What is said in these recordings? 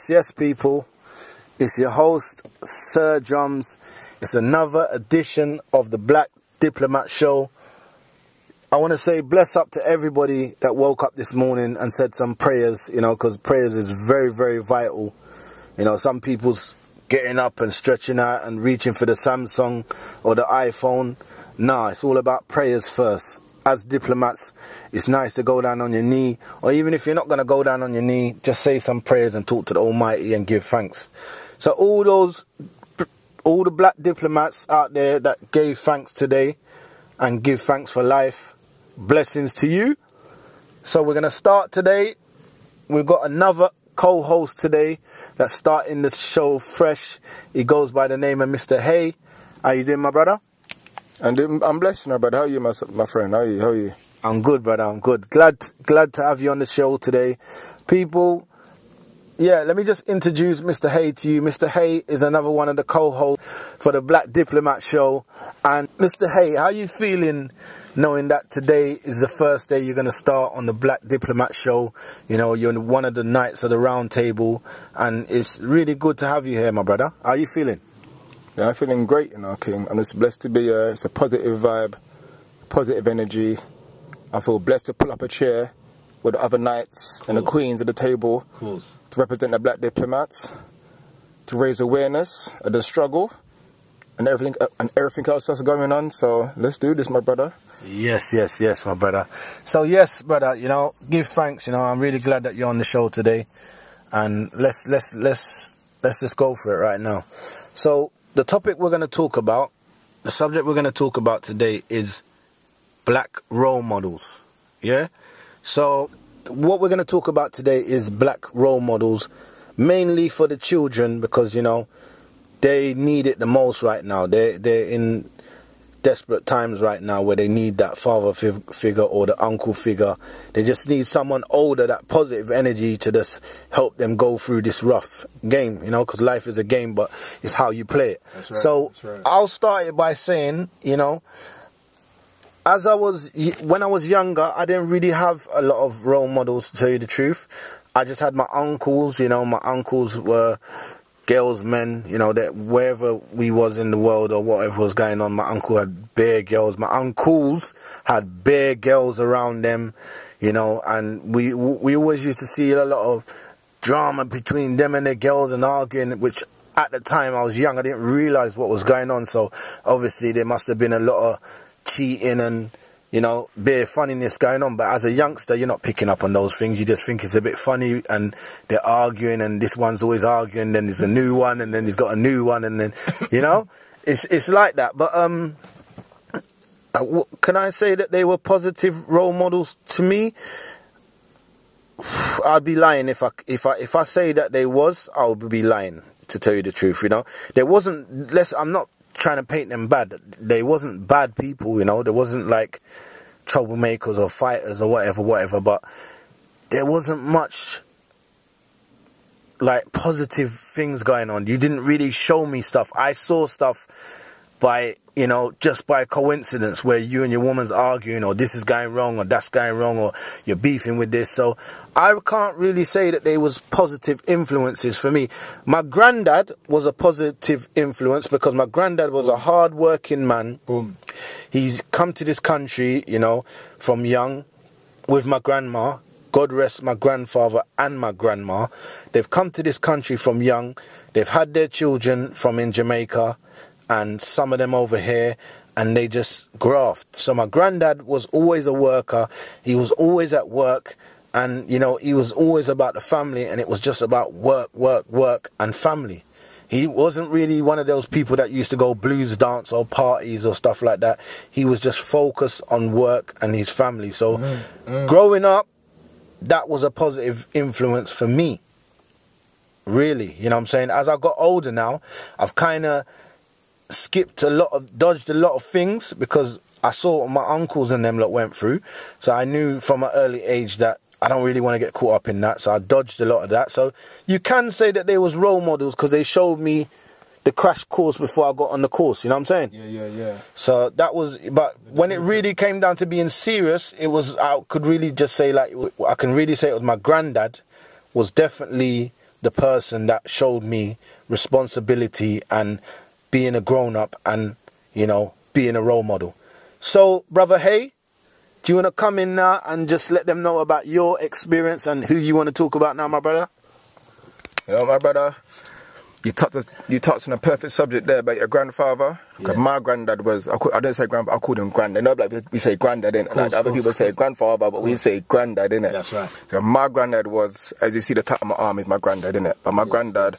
Yes, people. It's your host, Sir Drumz. It's another edition of the Black Diplomat Show. I want to say bless up to everybody that woke up this morning and said some prayers, you know, because prayers is very, very vital. You know, some people's getting up and stretching out and reaching for the Samsung or the iPhone. Nah, it's all about prayers first. As diplomats, it's nice to go down on your knee, or even if you're not going to go down on your knee, just say some prayers and talk to the Almighty and give thanks. So all the black diplomats out there that gave thanks today and give thanks for life, blessings to you. So we're going to start today. We've got another co-host today that's starting the show fresh. He goes by the name of Mr. Haye. How you doing, my brother? I'm blessed, you know, brother. How are you, my friend? How are you? I'm good, brother. I'm good. Glad to have you on the show today. People, yeah, let me just introduce Mr. Haye to you. Mr. Haye is another one of the co-hosts for the Black Diplomat Show. And Mr. Haye, how are you feeling knowing that today is the first day you're going to start on the Black Diplomat Show? You know, you're one of the knights of the round table. And it's really good to have you here, my brother. How are you feeling? Yeah, I'm feeling great, you know, King. I'm just blessed to be here. It's a positive vibe, positive energy. I feel blessed to pull up a chair with the other knights and the queens at the table to represent the black diplomats, to raise awareness of the struggle and everything else that's going on. So let's do this, my brother. Yes, my brother. So yes, brother, you know, give thanks. You know, I'm really glad that you're on the show today, and let's just go for it right now. So the topic we're going to talk about, the subject we're going to talk about today is black role models. Yeah? So what we're going to talk about today is black role models, mainly for the children, because, you know, they need it the most right now. They're in desperate times right now where they need that father figure or the uncle figure. They just need someone older, that positive energy to just help them go through this rough game, you know, because life is a game, but it's how you play it. That's right, so that's right. I'll start it by saying, you know, when I was younger, I didn't really have a lot of role models, to tell you the truth. I just had my uncles. You know, my uncles were girls, men, you know, that wherever we was in the world or whatever was going on, my uncle had bare girls. My uncles had bare girls around them, you know, and we always used to see a lot of drama between them and their girls and arguing, which at the time I was young, I didn't realize what was going on. So obviously there must have been a lot of cheating and, you know, bare funniness going on. But as a youngster, you're not picking up on those things. You just think it's a bit funny, and they're arguing, and this one's always arguing, then there's a new one, and then he's got a new one, and then, you know, it's like that. But can I say that they were positive role models to me? I'd be lying if I say that they was. I would be lying, to tell you the truth. You know, there wasn't. I'm not trying to paint them bad. They wasn't bad people, you know. There wasn't like troublemakers or fighters or whatever, but there wasn't much like positive things going on. You didn't really show me stuff. I saw stuff by, you know, just by coincidence, where you and your woman's arguing, or this is going wrong, or that's going wrong, or you're beefing with this. So I can't really say that they was positive influences for me. My granddad was a positive influence, because my granddad was a hard-working man. Boom. He's come to this country, you know, from young with my grandma. God rest my grandfather and my grandma. They've come to this country from young. They've had their children from in Jamaica, and some of them over here, and they just graft. So my granddad was always a worker. He was always at work, and, you know, he was always about the family, and it was just about work, and family. He wasn't really one of those people that used to go blues dance or parties or stuff like that. He was just focused on work and his family. So growing up, that was a positive influence for me. Really, you know what I'm saying? As I got older now, I've kind of dodged a lot of things, because I saw what my uncles and them lot went through. So I knew from an early age that I don't really want to get caught up in that. So I dodged a lot of that. So you can say that they was role models, because they showed me the crash course before I got on the course. You know what I'm saying? Yeah. So that was, but when it really came down to being serious, it was, I could really just say, like, I can really say it was my granddad was definitely the person that showed me responsibility and being a grown-up and, you know, being a role model. So, Brother Haye, do you want to come in now and just let them know about your experience and who you want to talk about now, my brother? You know, my brother, you touched on a perfect subject there about your grandfather. Because my granddad was, I don't say grandfather, I called him granddad. You know, like we say granddad, innit? Like other people say grandfather, but we say granddad, innit? That's right. So my granddad was, as you see the top of my arm is my granddad, innit? But my granddad,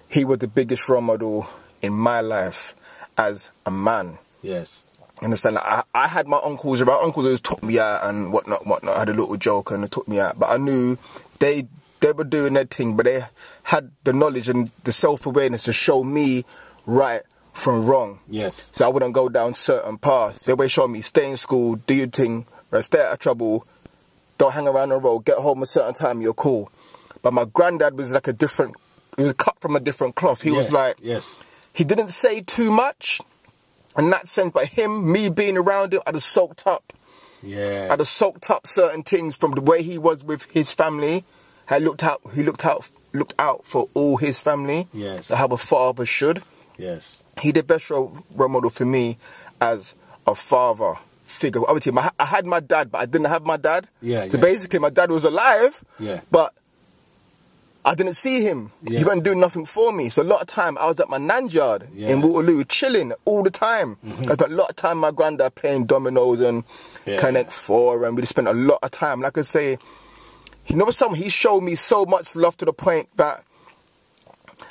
he was the biggest role model in my life as a man. Yes. You understand? Like, I had my uncles always took me out and whatnot. I had a little joke and they took me out. But I knew they were doing their thing, but they had the knowledge and the self-awareness to show me right from wrong. Yes. So I wouldn't go down certain paths. They always showed me, stay in school, do your thing, right, stay out of trouble, don't hang around the road, get home a certain time, you're cool. But my granddad was like he was cut from a different cloth. He was like, he didn't say too much in that sense, but me being around him, I'd have soaked up. Yeah. I'd have soaked up certain things from the way he was with his family. He looked out for all his family. Yes. How a father should. Yes. He the best role model for me as a father figure. Obviously, I had my dad, but I didn't have my dad. So basically, my dad was alive. But I didn't see him. He wasn't doing nothing for me. So a lot of time I was at my nan's yard in Waterloo, chilling all the time. I spent a lot of time with my granddad playing dominoes and Connect Four, and we spent a lot of time. Like I say, you know something? He showed me so much love to the point that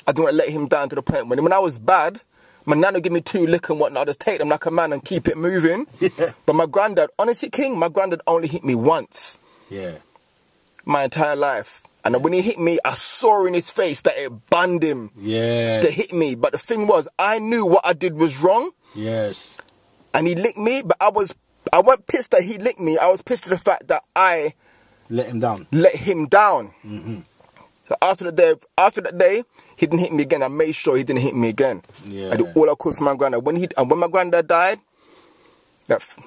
I didn't want to let him down to the point when I was bad, my nan would give me 2 lick and whatnot. I'd just take them like a man and keep it moving. But my granddad, honestly, King, my granddad only hit me once. My entire life. And when he hit me, I saw in his face that it banned him to hit me. But the thing was, I knew what I did was wrong. And he licked me, but I wasn't pissed that he licked me. I was pissed at the fact that I let him down. So after that day, he didn't hit me again. I made sure he didn't hit me again. I did all I could for my granddad. When my granddad died,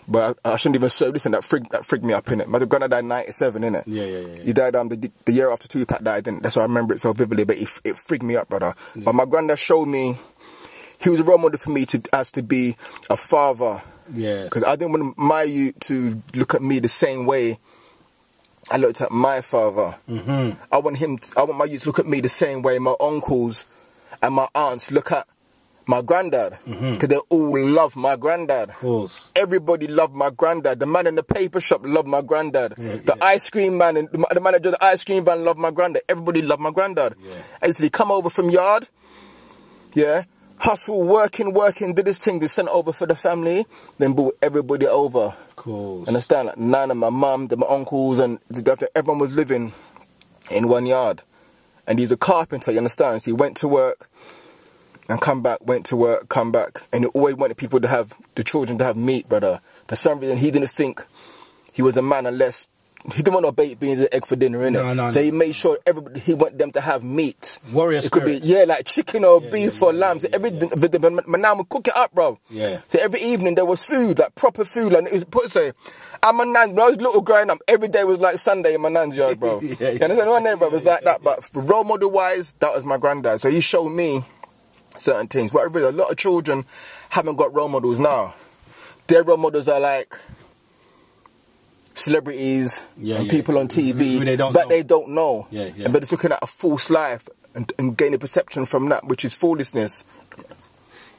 but I shouldn't even say this, and that frigged me up, innit? My granddad died in 97, innit? He died the year after Tupac died, innit? That's why I remember it so vividly, but it frigged me up, brother. But my granddad showed me, he was a role model for me to be a father. Because I didn't want my youth to look at me the same way I looked at my father. I want my youth to look at me the same way my uncles and my aunts look at my granddad. Because they all love my granddad. Of course. Everybody loved my granddad. The man in the paper shop loved my granddad. The ice cream man and the manager of the ice cream van loved my granddad. Everybody loved my granddad. I used to come over from yard. Hustle, working, did this thing, they sent over for the family, then brought everybody over. Cool. Understand? Like Nana, my mum, my uncles, and everyone was living in one yard. And he's a carpenter, you understand? So he went to work and come back, went to work, come back. And he always wanted people to have, the children to have meat, brother. For some reason, he didn't think he was a man unless, he didn't want no baked beans and egg for dinner, innit? So he made sure he wanted them to have meat. Warrior spirit. It could be, like chicken or beef or lamb. So my nan would cook it up, bro. So every evening there was food, like proper food. And it was, and my nan, when I was little growing up, every day was like Sunday in my nan's yard, bro. You understand? One day, bro, was like that. But role model wise, that was my granddad. So he showed me certain things. But really, a lot of children haven't got role models now. Their role models are like celebrities and people on TV they don't know. But it's looking at a false life and gaining perception from that, which is foolishness.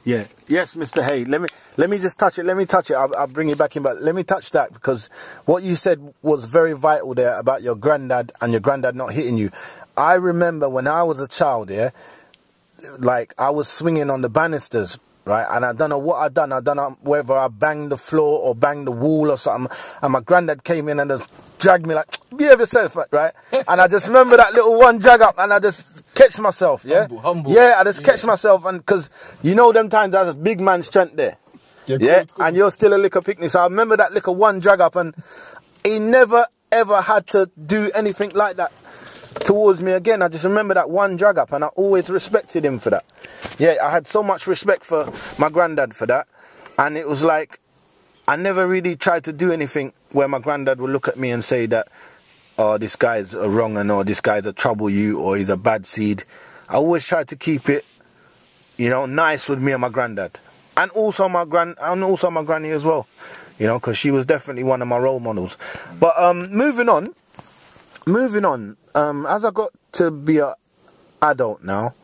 Yes, Mr. Haye. Let me just touch it. Let me touch it. I'll bring you back in, but let me touch that because what you said was very vital there about your granddad and your granddad not hitting you. I remember when I was a child, like I was swinging on the banisters. Right, and I don't know what I done. I don't know whether I banged the floor or banged the wall or something. And my granddad came in and just dragged me like, behave yourself, right? And I just remember that little one drag up, and I just catch myself, humble. I just catch myself, and because you know them times there's a big man strength there, cool. And you're still a liquor picnic. So I remember that little one drag up, and he never ever had to do anything like that towards me again. I just remember that one drag up, and I always respected him for that. I had so much respect for my granddad for that, and it was like I never really tried to do anything where my granddad would look at me and say that oh, this guy's a wrong un, or this guy's a trouble you, or he's a bad seed. I always tried to keep it, you know, nice with me and my granddad, and also my granny as well, you know, because she was definitely one of my role models. But moving on, as I got to be an adult now,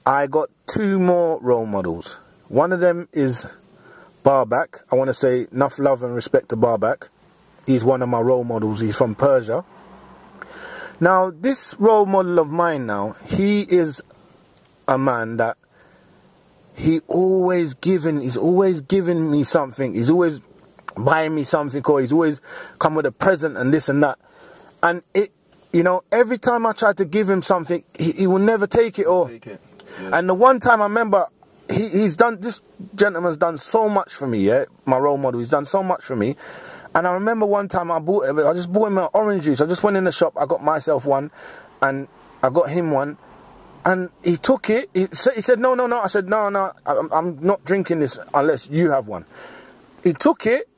I got 2 more role models. One of them is Barbak. I want to say enough love and respect to Barbak. He's one of my role models. He's from Persia. Now, this role model of mine now, he is a man that he's always giving me something. He's always buying me something, or he's always come with a present and this and that. And it, you know, every time I try to give him something, he will never take it. Yeah. And the one time I remember, this gentleman's done so much for me, yeah, my role model, he's done so much for me. And I remember one time I just bought him an orange juice. I just went in the shop, I got myself one, and I got him one. And he took it, he said, no. I said, no, I'm not drinking this unless you have one. He took it,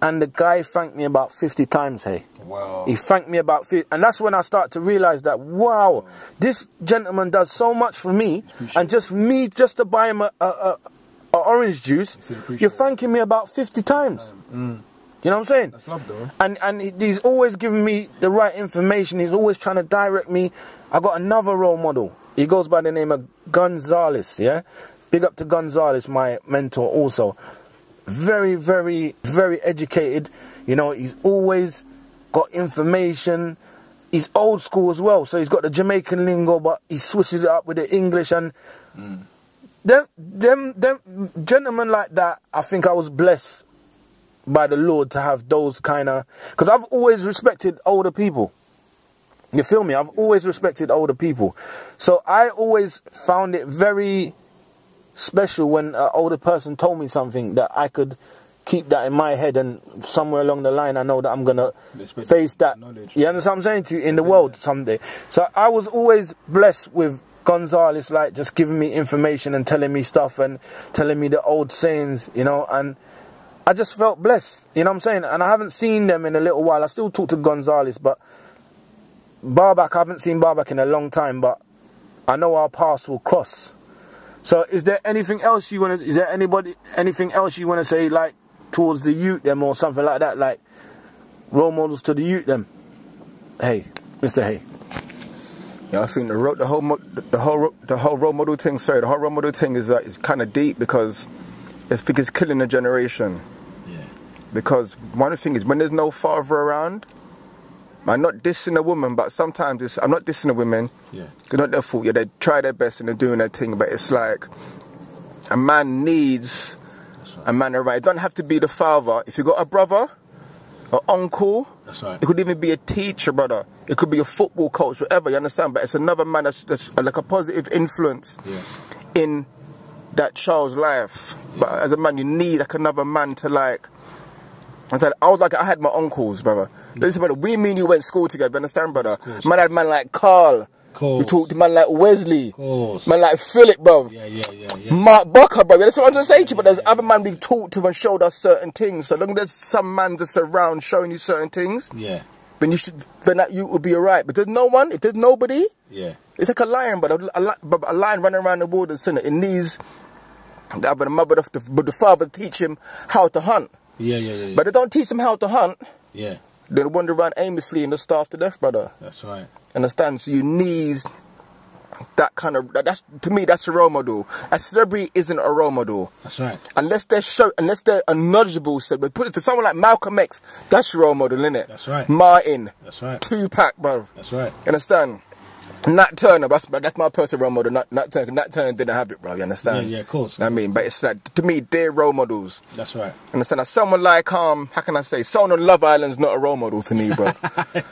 and the guy thanked me about 50 times, hey. Wow. He thanked me about 50, and that's when I started to realise that, wow, this gentleman does so much for me, and just to buy him a orange juice, you're thanking me about 50 times. You know what I'm saying? That's love, though. And he's always giving me the right information. He's always trying to direct me. I got another role model. He goes by the name of Gonzalez, yeah? Big up to Gonzalez, my mentor also. Very, very, very educated. You know, he's always got information. He's old school as well. So he's got the Jamaican lingo, but he switches it up with the English. And them gentlemen like that, I think I was blessed by the Lord to have those kind of... Because I've always respected older people. You feel me? I've always respected older people. So I always found it very special when an older person told me something, that I could keep that in my head, and somewhere along the line I know that I'm going to face that. Knowledge. You understand what I'm saying to you? In the world someday. So I was always blessed with Gonzalez, like just giving me information and telling me stuff and telling me the old sayings, you know, and I just felt blessed, you know what I'm saying? And I haven't seen them in a little while. I still talk to Gonzalez, but Barbak, I haven't seen Barbak in a long time, but I know our paths will cross. So is there anything else you want to, is there anything else you want to say, like towards the youth them or something like that, like role models to the youth them? Hey, Mr. Haye. Yeah, I think the whole role model thing. Sorry, the whole role model thing is kind of deep, because I think it's killing a generation. Yeah. Because one thing is, when there's no father around, I'm not dissing a woman, but sometimes I'm not dissing a women. Yeah. It's not their fault. Yeah, they try their best and they're doing their thing, but it's like a man needs a man around. It don't have to be the father. If you got a brother, an uncle, that's right. It could even be a teacher, brother. It could be a football coach, whatever. You understand? But it's another man that's like a positive influence in that child's life. Yeah. But as a man, you need like another man to like. I had my uncles, brother. Listen, brother, me and you went to school together, you understand, brother? Man had man like Carl. You talked to man like Wesley. Man like Philip, bro. Yeah. Mark Bucker, bro. That's what I'm trying to say to you, but there's other man we talked to and showed us certain things. So long as there's some man just around showing you certain things, then that you will be alright. But there's no one, if there's nobody, it's like a lion, but a lion running around the wilderness, it needs the mother, the father teach him how to hunt. Yeah. But they don't teach them how to hunt. Yeah. They wander around aimlessly and they starve to death, brother. That's right. Understand? So you need that kind of... to me, that's a role model. A celebrity isn't a role model. That's right. Unless they're a knowledgeable celebrity. Put it to someone like Malcolm X, that's your role model, innit? That's right. Martin. That's right. Tupac, bro. That's right. Understand? Nat Turner, that's my personal role model. Nat Turner didn't have it, bro. You understand? Yeah, of course. I mean, but it's like, to me, they're role models. That's right. Understand? Now, someone like how can I say? Someone on Love Island's not a role model to me, bro.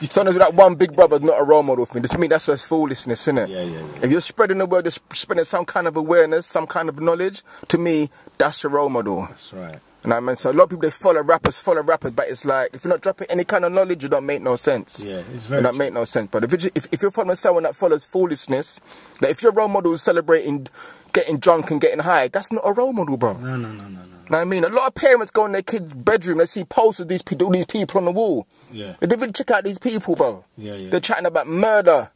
Someone with that one Big Brother's not a role model for me. To me, that's just foolishness, innit? Yeah. If you're spreading the word, just spreading some kind of awareness, some kind of knowledge, to me, that's a role model. That's right. And I mean, so a lot of people, they follow rappers, but it's like, if you're not dropping any kind of knowledge, it don't make no sense. Yeah, it's very It don't make no sense. But if you're following someone that follows foolishness, like if your role model is celebrating getting drunk and getting high, that's not a role model, bro. No. Know what I mean? A lot of parents go in their kids' bedroom, they see posters of all these people on the wall. Yeah. They really check out these people, bro. Yeah. They're chatting about murder.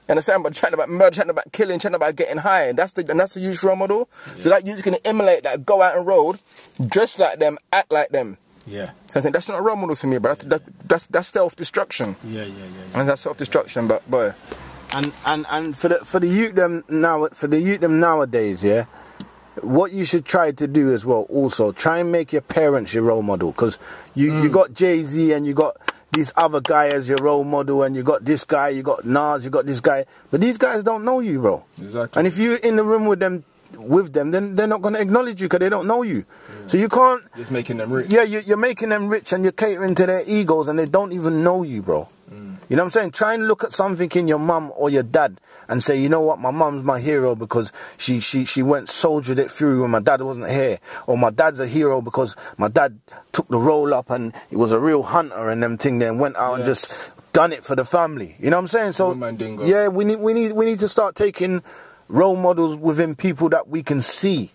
You understand? But chatting about murder, chatting about killing, chatting about getting high. And that's the youth role model. Yeah. So that youth can emulate that, go out and road, dress like them, act like them. Yeah. I think that's not a role model for me, but that's self-destruction. Yeah. And that's self-destruction, but boy. And for the youth them nowadays, yeah, what you should try to do as well, also try and make your parents your role model, because you got Jay-Z and you got this other guy as your role model, and you got this guy, you got Nas, you got this guy, but these guys don't know you, bro. Exactly. And if you're in the room with them, then they're not going to acknowledge you because they don't know you. Yeah. So you can't. Just making them rich. Yeah, you're making them rich, and you're catering to their egos, and they don't even know you, bro. You know what I'm saying? Try and look at something in your mum or your dad and say, you know what, my mum's my hero because she went soldiered it through when my dad wasn't here. Or my dad's a hero because my dad took the roll up and he was a real hunter and them thing there and went out and just done it for the family. You know what I'm saying? So yeah, we need to start taking role models within people that we can see.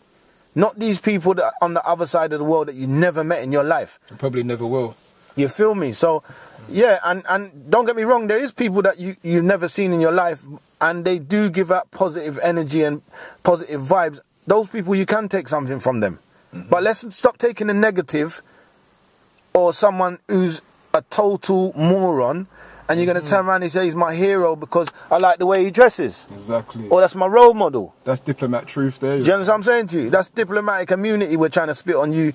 Not these people that are on the other side of the world that you never met in your life. You probably never will. You feel me? So, yeah, and don't get me wrong, there is people that you've never seen in your life, and they do give out positive energy and positive vibes. Those people, you can take something from them. But let's stop taking the negative, or someone who's a total moron, and you're going to turn around and say he's my hero because I like the way he dresses. Exactly. Or that's my role model. That's diplomat truth there. Do you understand what I'm saying to you? That's diplomatic immunity we're trying to spit on you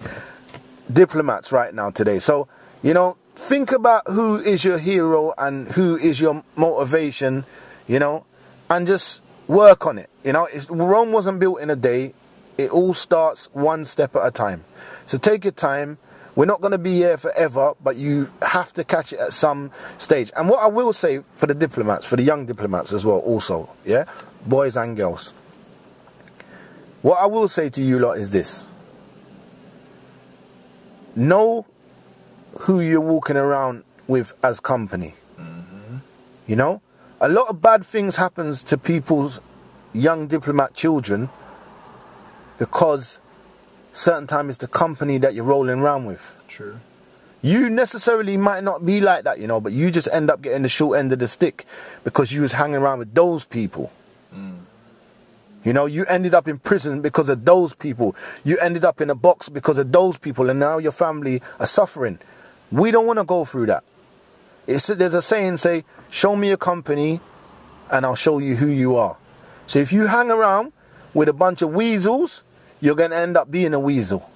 diplomats right now today. So, you know, think about who is your hero and who is your motivation, you know, and just work on it. You know, Rome wasn't built in a day. It all starts one step at a time. So take your time. We're not going to be here forever, but you have to catch it at some stage. And what I will say for the diplomats, for the young diplomats as well also, yeah, boys and girls, what I will say to you lot is this. Know who you're walking around with as company. You know, a lot of bad things happens to people's young diplomat children because certain time it's the company that you're rolling around with. True. You necessarily might not be like that, you know, but you just end up getting the short end of the stick because you was hanging around with those people. You know, you ended up in prison because of those people. You ended up in a box because of those people, and now your family are suffering. We don't want to go through that. There's a saying, say, show me a company and I'll show you who you are. So if you hang around with a bunch of weasels, you're going to end up being a weasel.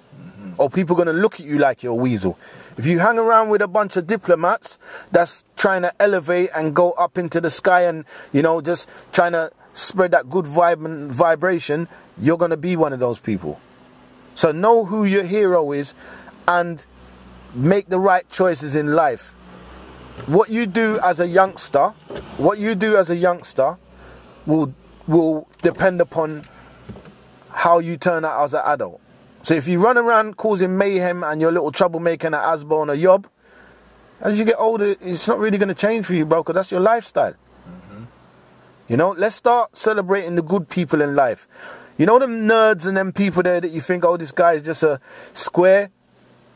Or people are going to look at you like you're a weasel. If you hang around with a bunch of diplomats that's trying to elevate and go up into the sky and, you know, just trying to spread that good vibe and vibration, you're going to be one of those people. So know who your hero is and make the right choices in life. What you do as a youngster, will depend upon how you turn out as an adult. So if you run around causing mayhem and you're a little troublemaker and an Asbo and a yob, as you get older, it's not really going to change for you, bro, because that's your lifestyle. You know, let's start celebrating the good people in life. You know them nerds and them people there that you think, oh, this guy is just a square?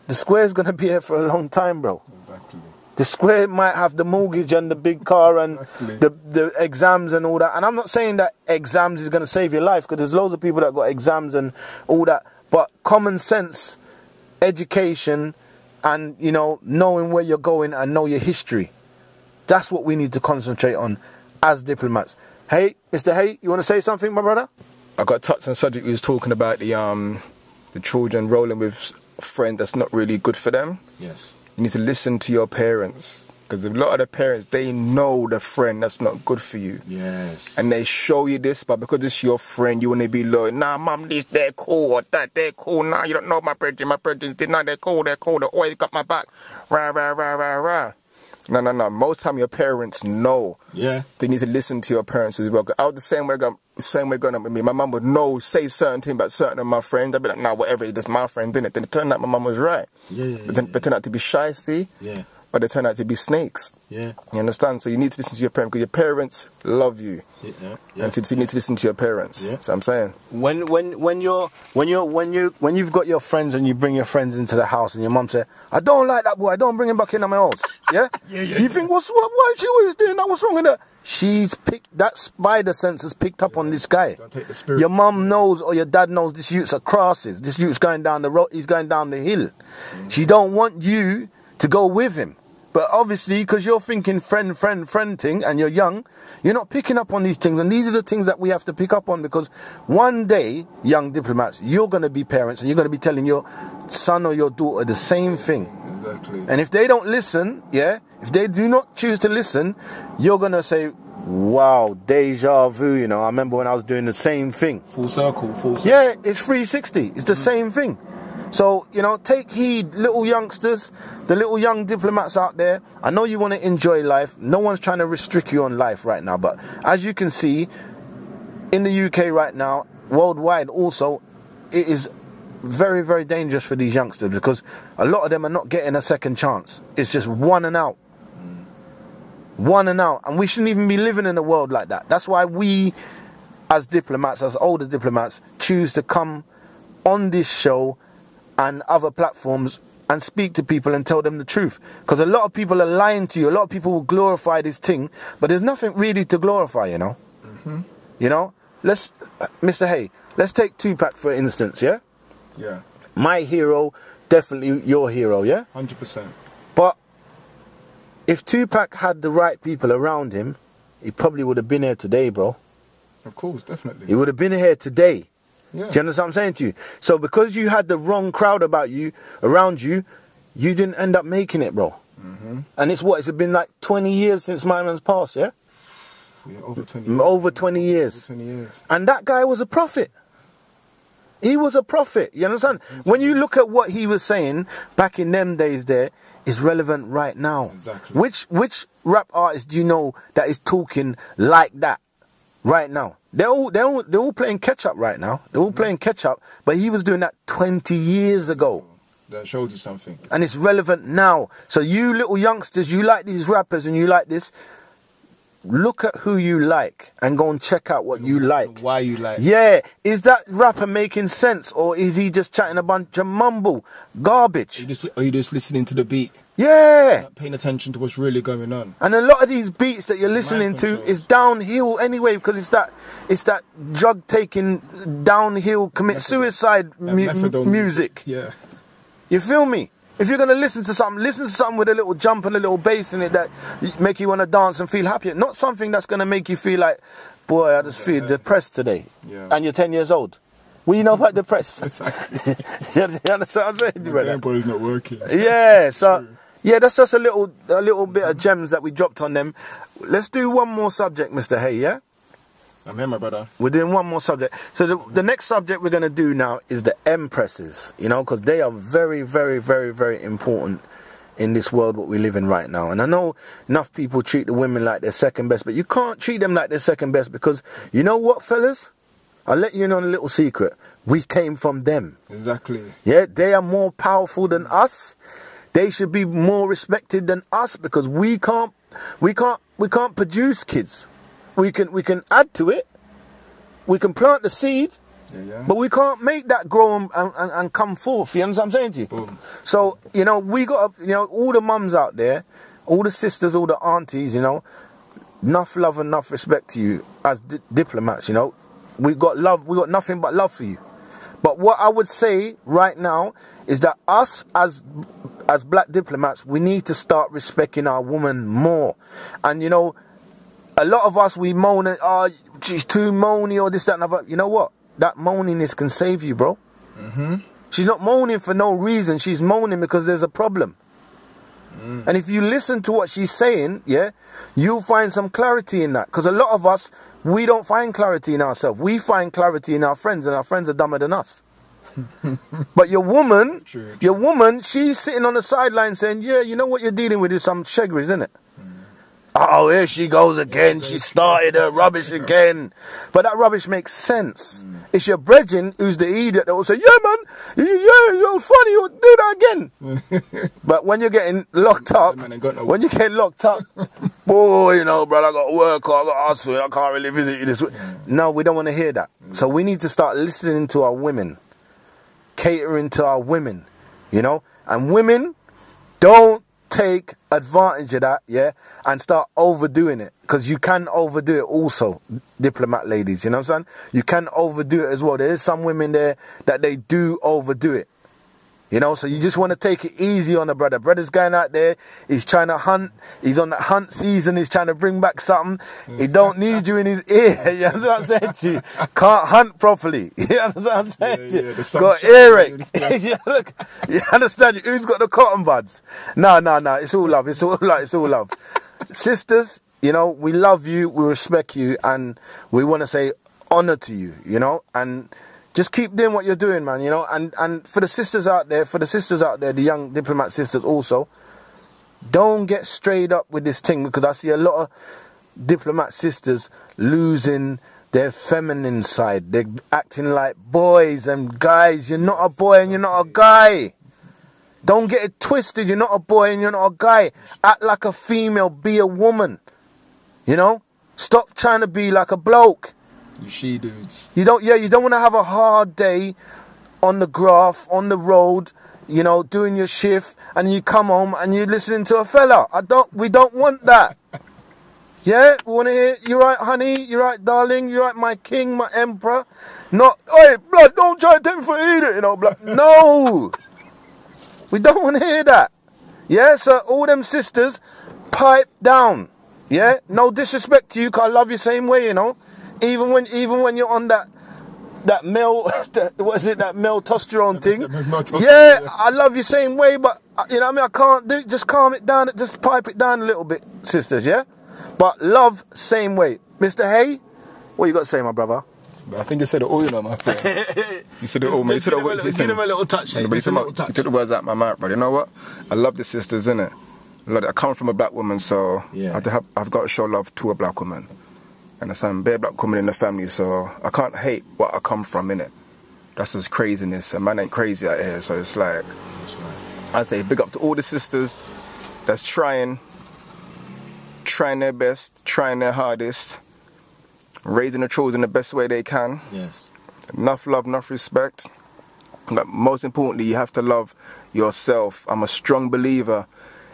The square's going to be here for a long time, bro. Exactly. The square might have the mortgage and the big car and the exams and all that. And I'm not saying that exams is going to save your life, because there's loads of people that got exams and all that. But common sense, education, and, you know, knowing where you're going and know your history. That's what we need to concentrate on as diplomats. Hey, Mr. Haye, you want to say something, my brother? I got touched on the subject. We was talking about the children rolling with a friend that's not really good for them. Yes. You need to listen to your parents, because a lot of the parents, they know the friend that's not good for you. Yes. And they show you this, but because it's your friend, you want to be loyal. Nah, mum, this, they're cool, or that, they're cool. Nah, you don't know my brethren did not, they're cool, they always got my back. Rah, rah, rah, rah, rah. No. Most time your parents know. Yeah. They need to listen to your parents as well. I was the same way growing up with me. My mum would know, say certain things about certain of my friends. I'd be like, nah, whatever, that's my friend, didn't it? Then it turned out my mum was right. Yeah. But turned out to be shiesty. Yeah. but they turn out to be snakes. Yeah. You understand? So you need to listen to your parents, because your parents love you. Yeah. And so you need to listen to your parents. Yeah. So I'm saying. When you've got your friends and you bring your friends into the house and your mum says, I don't like that boy, I don't bring him back into my house. Yeah? You think, why is she always doing that? What's wrong with her? She's picked, that spider sense has picked up on this guy. Take the spirit. Your mum knows or your dad knows this youth's a crosses. This youth's going down the road, he's going down the hill. She don't want you to go with him. But obviously, because you're thinking friend thing and you're young, you're not picking up on these things. And these are the things that we have to pick up on, because one day, young diplomats, you're going to be parents and you're going to be telling your son or your daughter the same thing. Exactly. And if they don't listen, yeah, if they do not choose to listen, you're going to say, wow, deja vu, you know, I remember when I was doing the same thing. Full circle, full circle. Yeah, it's 360. It's the same thing. So, you know, take heed, little youngsters, the little young diplomats out there. I know you want to enjoy life. No one's trying to restrict you on life right now. But as you can see, in the UK right now, worldwide also, it is very, very dangerous for these youngsters, because a lot of them are not getting a second chance. It's just one and out. One and out. And we shouldn't even be living in a world like that. That's why we, as diplomats, as older diplomats, choose to come on this show and other platforms and speak to people and tell them the truth. Because a lot of people are lying to you. A lot of people will glorify this thing, but there's nothing really to glorify, you know. You know, let's, Mr. Haye, let's take Tupac for instance, yeah? Yeah. My hero, definitely your hero, yeah? 100%. But if Tupac had the right people around him, he probably would have been here today, bro. Of course, definitely. He would have been here today. Yeah. Do you understand what I'm saying to you? So because you had the wrong crowd around you, you didn't end up making it, bro. And it's what? It's been like 20 years since my man's passed, yeah? Yeah, over 20 years. Over 20 years. Over 20 years. And that guy was a prophet. He was a prophet, you understand? When you look at what he was saying back in them days there, is relevant right now. Exactly. Which rap artist do you know that is talking like that right now? They're all playing catch up right now. They're all playing catch up, but he was doing that 20 years ago. That showed you something. And it's relevant now. So you little youngsters, you like these rappers and you like this, look at who you like and go and check out what you like. Why you like. Yeah. Is that rapper making sense, or is he just chatting a bunch of mumble garbage? Are you just listening to the beat? Yeah. Not paying attention to what's really going on. And a lot of these beats that you're listening to is downhill anyway, because it's that drug taking downhill commit suicide music. Yeah. You feel me? If you're going to listen to something with a little jump and a little bass in it that make you want to dance and feel happy. Not something that's going to make you feel like, boy, I just feel depressed today. Yeah. And you're 10 years old. What do you know about depressed? Exactly. You understand what I'm saying? My Game Boy's not working. Yeah, so, yeah, that's just a little bit of gems that we dropped on them. Let's do one more subject, Mr. Haye, yeah? I'm here, my brother. We're doing one more subject. So the next subject we're going to do now is the empresses, you know, because they are very, very, very, very important in this world what we live in right now. And I know enough people treat the women like they're second best, but you can't treat them like they're second best, because you know what, fellas? I'll let you know a little secret. We came from them. Exactly. Yeah, they are more powerful than us. They should be more respected than us, because we can't produce kids. We can add to it. We can plant the seed, but we can't make that grow and come forth. You understand what I'm saying to you? Boom. So, you know, we got to, you know, all the mums out there, all the sisters, all the aunties, you know, enough love and enough respect to you as diplomats, you know. We got love, we got nothing but love for you. But what I would say right now is that us as black diplomats, we need to start respecting our woman more. And, you know, a lot of us, we moan and, oh, she's too moany or this, that, and other. You know what? That moaniness can save you, bro. She's not moaning for no reason. She's moaning because there's a problem. And if you listen to what she's saying, yeah, you'll find some clarity in that. Because a lot of us, we don't find clarity in ourselves. We find clarity in our friends, and our friends are dumber than us. But your woman, your woman, she's sitting on the sideline saying, yeah, you know what you're dealing with is some shaggeries, isn't it? oh, here she goes again. She started her rubbish again. But that rubbish makes sense. It's your brethren who's the idiot that will say, yeah, man, you're funny, you'll do that again. But when you're getting locked up, when you get locked up, boy, you know, brother, I got work, I got hustle, I can't really visit you this way. No, we don't want to hear that. So we need to start listening to our women, catering to our women, you know. And women, don't take advantage of that, yeah, and start overdoing it, because you can overdo it also, diplomat ladies, you know what I'm saying? You can overdo it as well. There is some women there that they do overdo it, you know, so you just want to take it easy on the brother. Brother's going out there, he's trying to hunt, he's on that hunt season, he's trying to bring back something, he don't need you in his ear, you know what I'm saying to you? Can't hunt properly, you know what I'm saying to you? Got earache, you understand? Who's got the cotton buds? No, it's all love, it's all love. Sisters, you know, we love you, we respect you, and we want to say honor to you, you know, and just keep doing what you're doing, man, you know. And for the sisters out there, the young diplomat sisters also, don't get straight up with this thing, because I see a lot of diplomat sisters losing their feminine side. They're acting like boys and guys. You're not a boy and you're not a guy. Don't get it twisted. You're not a boy and you're not a guy. Act like a female. Be a woman. You know? Stop trying to be like a bloke. You she dudes. You don't want to have a hard day on the graph, on the road, you know, doing your shift, and you come home and you're listening to a fella. We don't want that. Yeah? We want to hear, you're right, honey, you're right, darling, you're right, my king, my emperor. Not, hey, blood, don't try to take me for an idiot, you know, blood. No! We don't want to hear that. Yeah? So all them sisters, pipe down. Yeah? No disrespect to you, because I love you same way, you know. Even when you're on that male, what is it, that male testosterone thing? Yeah, I love you same way, but you know what I mean, I can't do it. Just calm it down, just pipe it down a little bit, sisters, yeah? But love same way. Mr. Haye, what you got to say, my brother? I think you said it all, you know, my friend. You said it all, man. Give him a little touch, Haye. You took the words out of my mouth, bro. You know what? I love the sisters, innit? I come from a black woman, so yeah. I've got to show love to a black woman. And I'm bare black woman in the family, so I can't hate what I come from, innit? That's just craziness, and man ain't crazy out here, so it's like, that's right. I say big up to all the sisters that's trying their best, trying their hardest, raising the children the best way they can. Yes. Enough love, enough respect. But most importantly, you have to love yourself. I'm a strong believer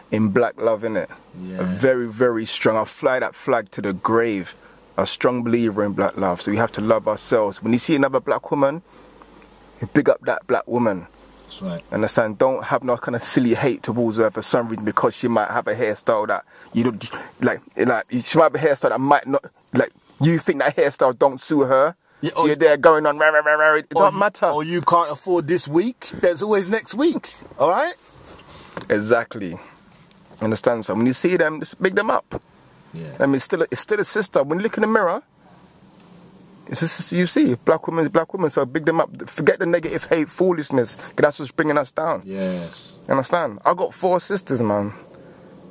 in black love, innit? Yeah. A very, very strong. I'll fly that flag to the grave. A strong believer in black love, so we have to love ourselves. When you see another black woman, you big up that black woman. That's right. Understand? Don't have no kind of silly hate towards her for some reason, because she might have a hairstyle that you don't like. She might have a hairstyle that might not like. You think that hairstyle don't suit her, yeah, so you're there going on. It don't matter. Or you can't afford this week. There's always next week. All right. Exactly. Understand? So when you see them, just big them up. Yeah. I mean, it's still a sister. When you look in the mirror, it's a sister you see. Black woman is black woman, so big them up. Forget the negative hate, foolishness, because that's what's bringing us down. Yes. You understand? I got 4 sisters, man.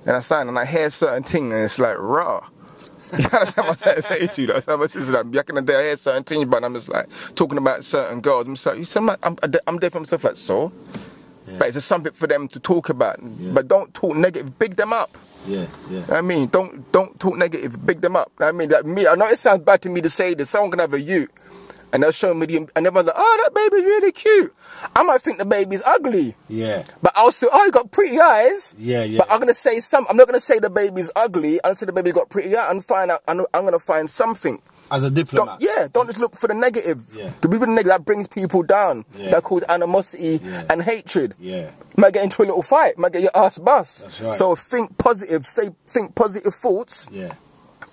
You understand? And I hear certain things, and it's like, raw. You understand what I'm saying to you? That's how my sister, like, back in the day, I hear certain things, but I'm just like, talking about certain girls. I'm just like, you see, I'm there for myself, like, so? Yeah. But it's just something for them to talk about. Yeah. But don't talk negative, big them up. Yeah. I mean, don't talk negative, big them up. I mean, like me, I know it sounds bad to me to say this. Someone can have a youth, and they'll show me and everyone's like, oh, that baby's really cute. I might think the baby's ugly. Yeah. But I'll say, oh, you got pretty eyes. Yeah. But I'm gonna say I'm not gonna say the baby's ugly. I'll say the baby's got pretty eyes and find out. I'm gonna find something. As a diplomat. Don't just look for the negative. Yeah. The people negative, that brings people down. Yeah. That causes animosity and hatred. Yeah. You might get into a little fight. You might get your ass bust. That's right. So think positive. Think positive thoughts. Yeah.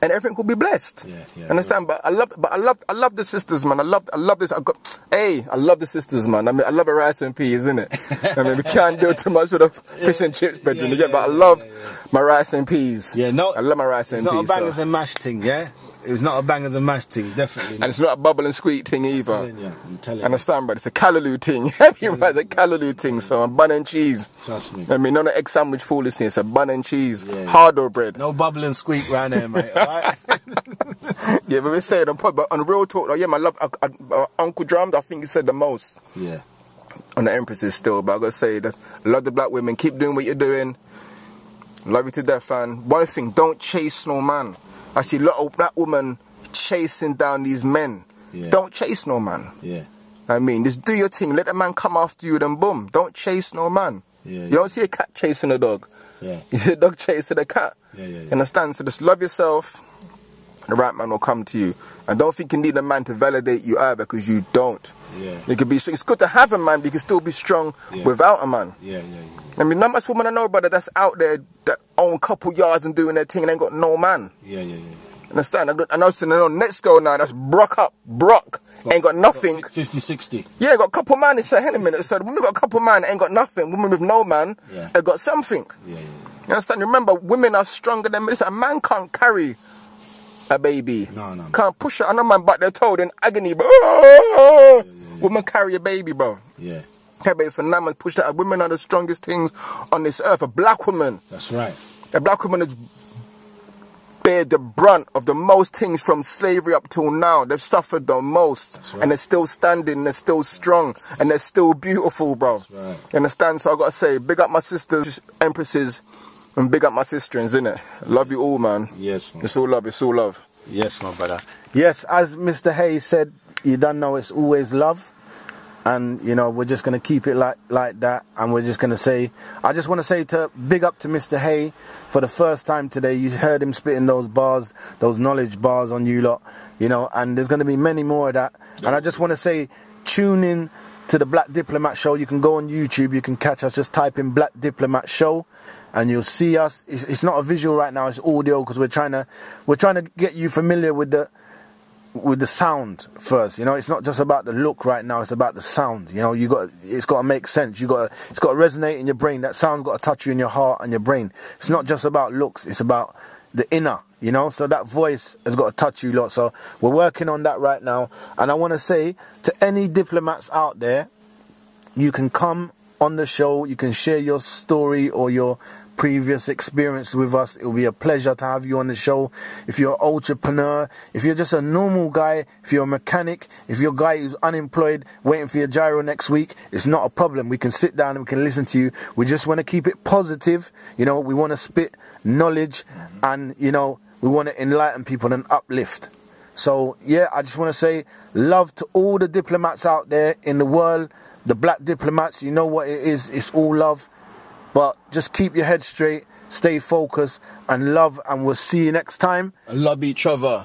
And everything will be blessed. Yeah. Understand? But I love the sisters, man. I love this. I love the sisters, man. I mean, I love a rice and peas, isn't it? I mean, we can't do too much with the fish and chips, bedroom. But I love my rice and peas. Yeah, no. I love my rice and peas. It's not a bangers and mash thing, yeah? It was not a bangers and mash thing, definitely. And it's not a bubble and squeak thing either. I'm telling you. Understand, but it's a callaloo thing. Right, the callaloo thing. So a bun and cheese. Trust me. I mean, not an egg sandwich foolishness. It's a bun and cheese. Yeah. Hardo bread. No bubble and squeak round here, mate. Alright? Yeah, but we're saying but on real talk, though, yeah, my love, Uncle Drumz, I think he said the most. Yeah. On the Empresses still, but I gotta say that love the black women. Keep doing what you're doing. Love you to death, and one thing, don't chase no man. I see a lot of black women chasing down these men. Yeah. Don't chase no man. Yeah. I mean, just do your thing. Let the man come after you, then boom. Don't chase no man. Yeah, You don't see a cat chasing a dog. Yeah. You see a dog chasing a cat. Yeah. You understand? So just love yourself. The right man will come to you. And don't think you need a man to validate you either, because you don't. Yeah. You can be. It's good to have a man, but you can still be strong without a man. Yeah. I mean, not much woman I know, brother, that's out there that own a couple yards and doing their thing and ain't got no man. Yeah. Understand? I know, so no, next girl now, that's Brock. Ain't got nothing. 50, 60. Yeah, got a couple man. It's a minute. So the woman got a couple man, ain't got nothing. Woman with no man, they got something. Yeah. You understand? Remember, women are stronger than men. Listen, a man can't carry a baby. No. Can't push it. I know man, but they're told in agony, bro. Woman carry a baby, bro. Yeah. Okay, baby, for 9 months, push that. Women are the strongest things on this earth. A black woman. That's right. A black woman has bear the brunt of the most things from slavery up till now. They've suffered the most. Right. And they're still standing, they're still strong, and they're still beautiful, bro. Right. You understand? So I gotta say, big up my sisters, Empresses, and big up my sisterins, innit? Love you all, man. Yes, man. It's all love, it's all love. Yes, my brother. Yes, as Mr. Haye said, you don't know it's always love. And, you know, we're just going to keep it like that. And we're just going to say, I just want to say big up to Mr. Haye for the first time today. You heard him spitting those bars, those knowledge bars on you lot, you know, and there's going to be many more of that. Yep. And I just want to say, tune in to the Black Diplomat Show. You can go on YouTube, you can catch us, just type in Black Diplomat Show and you'll see us. It's not a visual right now, it's audio, because we're trying to get you familiar with the sound first. You know, it's not just about the look right now, it's about the sound. You know, it's got to make sense. It's got to resonate in your brain. That sound's got to touch you in your heart and your brain. It's not just about looks, it's about the inner, you know. So that voice has got to touch you lot. So we're working on that right now. And I want to say to any diplomats out there, you can come on the show, you can share your story or your previous experience with us. It will be a pleasure to have you on the show. If you're an entrepreneur, if you're just a normal guy, if you're a mechanic, if you're a guy who's unemployed waiting for your gyro next week, it's not a problem. We can sit down and we can listen to you. We just want to keep it positive. You know, we want to spit knowledge and, you know, we want to enlighten people and uplift. So yeah, I just want to say love to all the diplomats out there in the world, the black diplomats. You know what it is, it's all love. But just keep your head straight, stay focused, and love, and we'll see you next time. Love each other.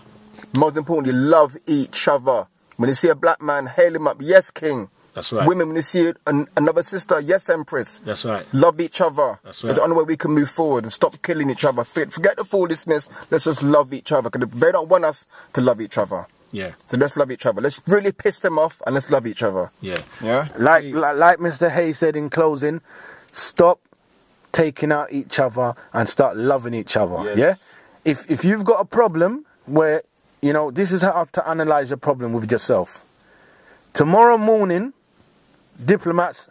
Most importantly, love each other. When you see a black man, hail him up, yes, king. That's right. Women, when you see another sister, yes, empress. That's right. Love each other. That's right. It's the only way we can move forward and stop killing each other. Forget the foolishness, let's just love each other, because they don't want us to love each other. Yeah. So let's love each other. Let's really piss them off, and let's love each other. Yeah. Yeah? Like Mr. Haye said in closing, stop taking out each other and start loving each other. Yes. Yeah. If you've got a problem where, you know, this is how to analyze your problem with yourself. Tomorrow morning, diplomats,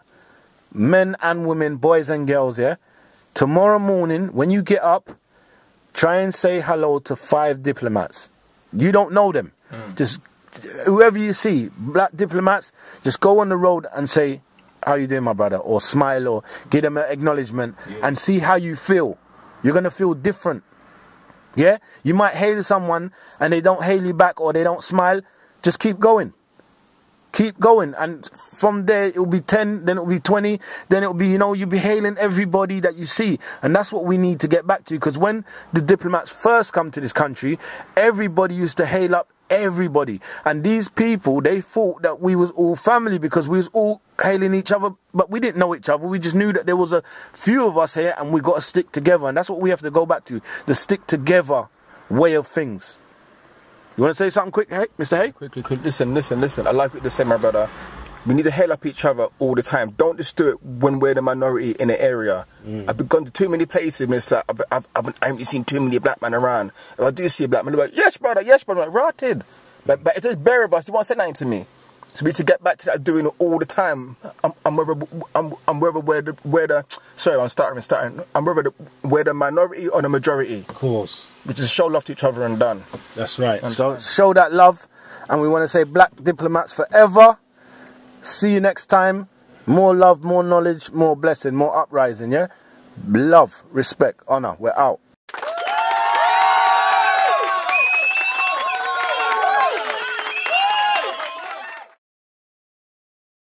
men and women, boys and girls, yeah. Tomorrow morning, when you get up, try and say hello to 5 diplomats. You don't know them. Just whoever you see, black diplomats, just go on the road and say, how you doing, my brother? Or smile, or give them an acknowledgement, and see how you feel. You're going to feel different. Yeah? You might hail someone and they don't hail you back, or they don't smile. Just keep going. Keep going. And from there, it will be 10, then it will be 20, then it will be, you know, you'll be hailing everybody that you see. And that's what we need to get back to, because when the diplomats first come to this country, everybody used to hail up everybody, and these people, they thought that we was all family because we was all hailing each other, but we didn't know each other. We just knew that there was a few of us here and we got to stick together, and that's what we have to go back to, the stick together way of things. You want to say something quick, hey, Mr. Haye? Quickly. Listen. I like what you say, my brother. We need to help each other all the time. Don't just do it when we're the minority in an area. I've gone to too many places and it's like, I haven't seen too many black men around. If I do see a black man, they're like, yes, brother, I'm like, rotted. But if there's bare of us, you won't say nothing to me. So we need to get back to that doing it all the time. I'm whether we're the minority or the majority. Of course. We just show love to each other and done. That's right. So show that love, and we want to say Black Diplomats forever. See you next time. More love, more knowledge, more blessing, more uprising, yeah? Love, respect, honor. We're out.